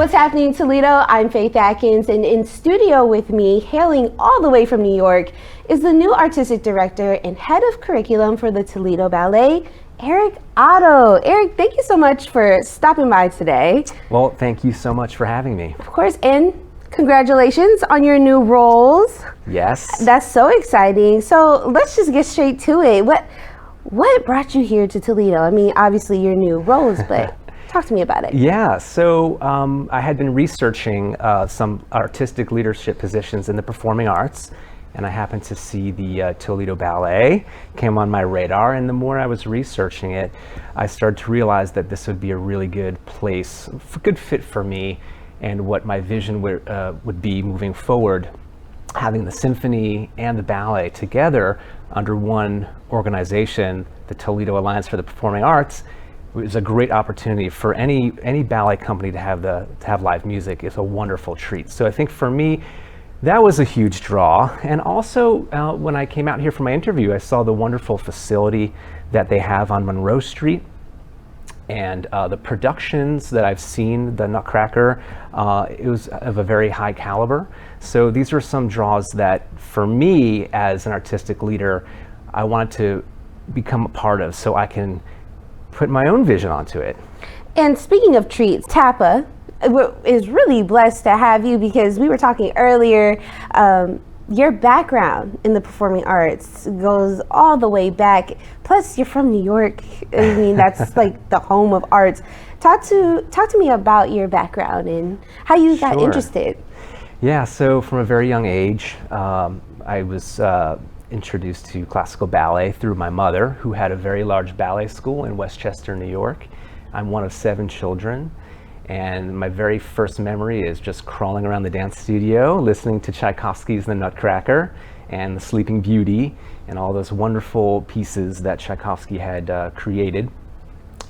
What's happening, Toledo? I'm Faith Atkins, and in studio with me, hailing all the way from New York, is the new artistic director and head of curriculum for the Toledo Ballet, Eric Otto. Eric, thank you so much for stopping by today. Well, thank you so much for having me. Of course, and congratulations on your new roles. Yes. That's so exciting. So let's just get straight to it. What brought you here to Toledo? I mean, obviously your new roles, but talk to me about it. Yeah, so I had been researching some artistic leadership positions in the performing arts, and I happened to see the Toledo Ballet came on my radar, and the more I was researching it, I started to realize that this would be a really good place, good fit for me, and what my vision would be moving forward, having the symphony and the ballet together under one organization, the Toledo Alliance for the Performing Arts. It was a great opportunity for any ballet company to have live music. It's a wonderful treat. So I think for me, that was a huge draw. And also, when I came out here for my interview, I saw the wonderful facility that they have on Monroe Street. And the productions that I've seen, the Nutcracker, it was of a very high caliber. So these were some draws that, for me as an artistic leader, I wanted to become a part of so I can put my own vision onto it. And speaking of treats, TAPA is really blessed to have you, because we were talking earlier, your background in the performing arts goes all the way back. Plus, you're from New York. I mean, that's like the home of arts. Talk to me about your background and how you got interested. Yeah, so from a very young age, I was introduced to classical ballet through my mother, who had a very large ballet school in Westchester, New York. I'm one of 7 children. And my very first memory is just crawling around the dance studio, listening to Tchaikovsky's The Nutcracker and The Sleeping Beauty and all those wonderful pieces that Tchaikovsky had created.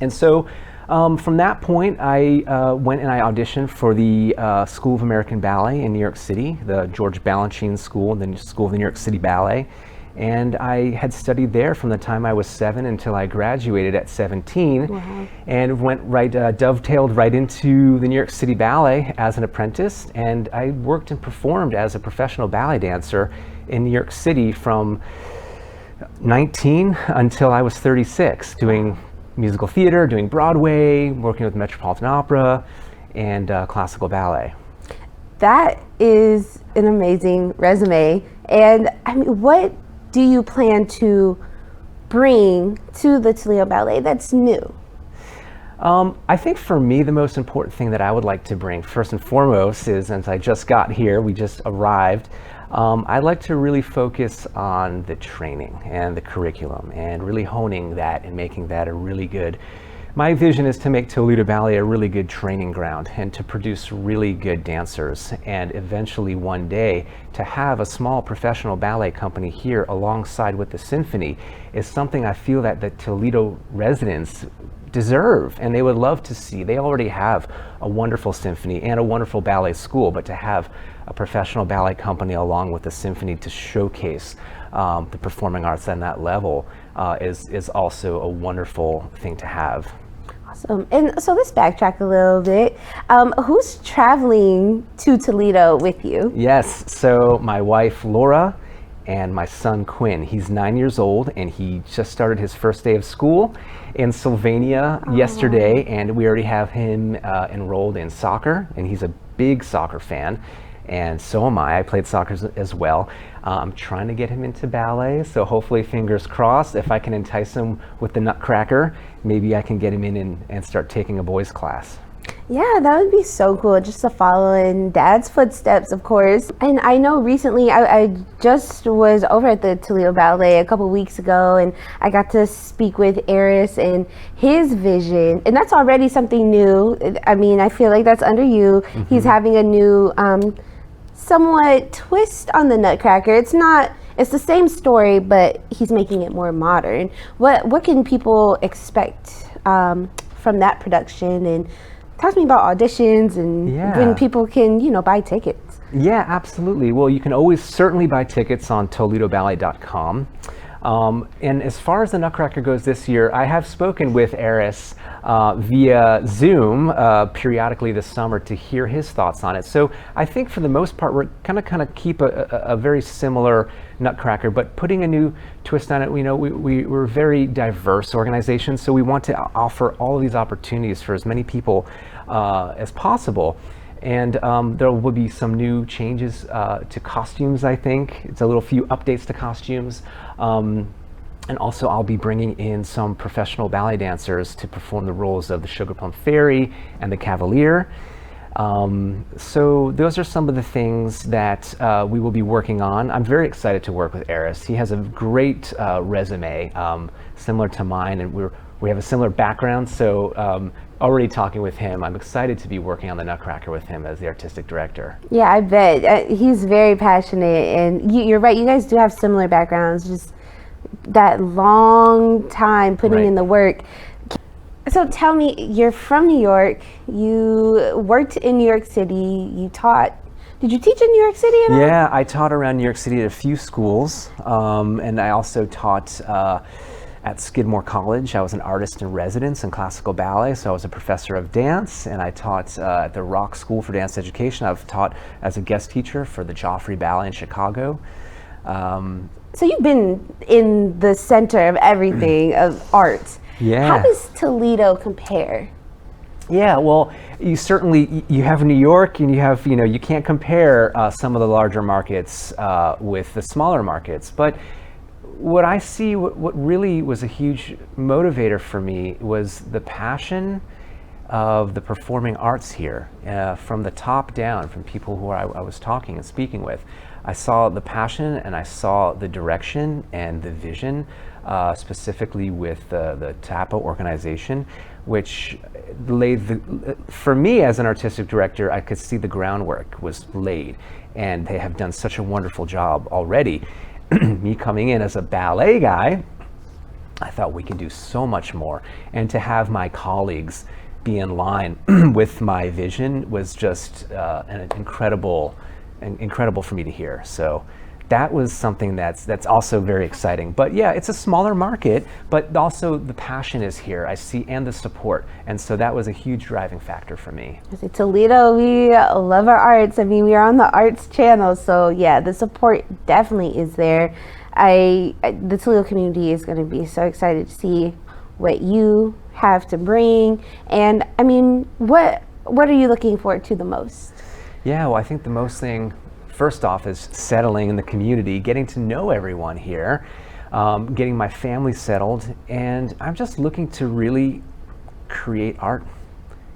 And so from that point, I went and I auditioned for the School of American Ballet in New York City, the George Balanchine School, and the School of the New York City Ballet. And I had studied there from the time I was 7 until I graduated at 17. Wow. And went dovetailed right into the New York City Ballet as an apprentice. And I worked and performed as a professional ballet dancer in New York City from 19 until I was 36, doing musical theater, doing Broadway, working with Metropolitan Opera, and classical ballet. That is an amazing resume. And I mean, what do you plan to bring to the Toledo Ballet that's new? I think for me, the most important thing that I would like to bring, first and foremost, is, since I just got here, we just arrived, I'd like to really focus on the training and the curriculum and really honing that and making that a really good. My vision is to make Toledo Ballet a really good training ground and to produce really good dancers, and eventually one day to have a small professional ballet company here alongside with the symphony is something I feel that the Toledo residents deserve and they would love to see. They already have a wonderful symphony and a wonderful ballet school, but to have a professional ballet company along with the symphony to showcase the performing arts on that level is also a wonderful thing to have. Awesome. And so let's backtrack a little bit. Who's traveling to Toledo with you? Yes, so my wife Laura and my son Quinn. He's 9 years old and he just started his first day of school in Sylvania yesterday, and we already have him enrolled in soccer, and he's a big soccer fan. And so am I. I played soccer as well. I'm trying to get him into ballet, so hopefully, fingers crossed, if I can entice him with the Nutcracker, maybe I can get him in and start taking a boys' class. Yeah, that would be so cool, just to follow in Dad's footsteps, of course. And I know recently, I just was over at the Toledo Ballet a couple weeks ago, and I got to speak with Eris and his vision. And that's already something new. I mean, I feel like that's under you. Mm-hmm. He's having a new, somewhat twist on the Nutcracker. It's the same story, but he's making it more modern. What can people expect from that production? And talk to me about auditions and when people can, buy tickets. Yeah, absolutely. Well, you can always certainly buy tickets on ToledoBallet.com. And as far as the Nutcracker goes this year, I have spoken with Eris via Zoom periodically this summer to hear his thoughts on it. So I think for the most part, we're kind of keep a very similar Nutcracker, but putting a new twist on it. We're a very diverse organization, so we want to offer all of these opportunities for as many people as possible. And there will be some new changes to costumes, I think. It's a little few updates to costumes. And also I'll be bringing in some professional ballet dancers to perform the roles of the Sugar Plum Fairy and the Cavalier. So those are some of the things that we will be working on. I'm very excited to work with Eris. He has a great resume, similar to mine, and we have a similar background, so already talking with him, I'm excited to be working on the Nutcracker with him as the artistic director. Yeah, I bet. He's very passionate, and you're right, you guys do have similar backgrounds, just that long time putting in the work. So tell me, you're from New York, you worked in New York City, you taught. Did you teach in New York City at all? Yeah, I taught around New York City at a few schools, and I also taught at Skidmore College. I was an artist in residence in classical ballet, so I was a professor of dance, and I taught at the Rock School for Dance Education. I've taught as a guest teacher for the Joffrey Ballet in Chicago. So you've been in the center of everything of art. Yeah. How does Toledo compare? Yeah, well, you have New York, and you can't compare some of the larger markets with the smaller markets, but what I see, what really was a huge motivator for me was the passion of the performing arts here, from the top down, from people who I was talking and speaking with. I saw the passion, and I saw the direction and the vision, specifically with the TAPA organization, which for me as an artistic director, I could see the groundwork was laid, and they have done such a wonderful job already. Me coming in as a ballet guy, I thought we can do so much more, and to have my colleagues be in line with my vision was just incredible for me to hear. So that was something that's also very exciting. But yeah, it's a smaller market, but also the passion is here, I see, and the support. And so that was a huge driving factor for me. Toledo, we love our arts. I mean, we are on the arts channel, so yeah, the support definitely is there. The Toledo community is going to be so excited to see what you have to bring. And I mean, what are you looking forward to the most? Yeah, well, I think the most thing, first off, is settling in the community, getting to know everyone here, getting my family settled, and I'm just looking to really create art.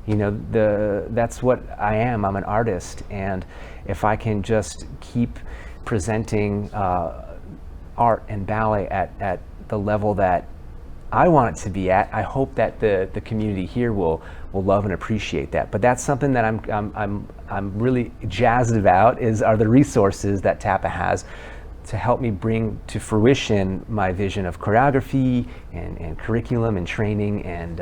That's what I am. I'm an artist, and if I can just keep presenting art and ballet at the level that I want it to be at, I hope that the community here will love and appreciate that. But that's something that I'm really jazzed about, are the resources that TAPA has to help me bring to fruition my vision of choreography and curriculum and training and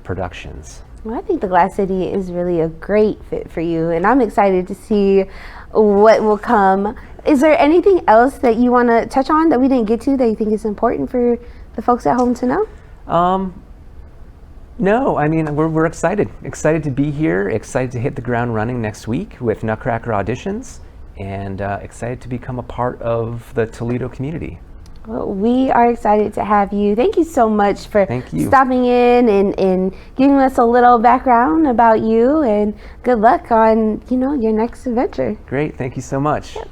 productions. Well, I think the Glass City is really a great fit for you, and I'm excited to see what will come. Is there anything else that you want to touch on that we didn't get to that you think is important for the folks at home to know? No, I mean, we're excited to be here, excited to hit the ground running next week with Nutcracker auditions, and excited to become a part of the Toledo community. Well, we are excited to have you. Thank you so much for stopping in and giving us a little background about you, and good luck on your next adventure. Great, thank you so much. Yep.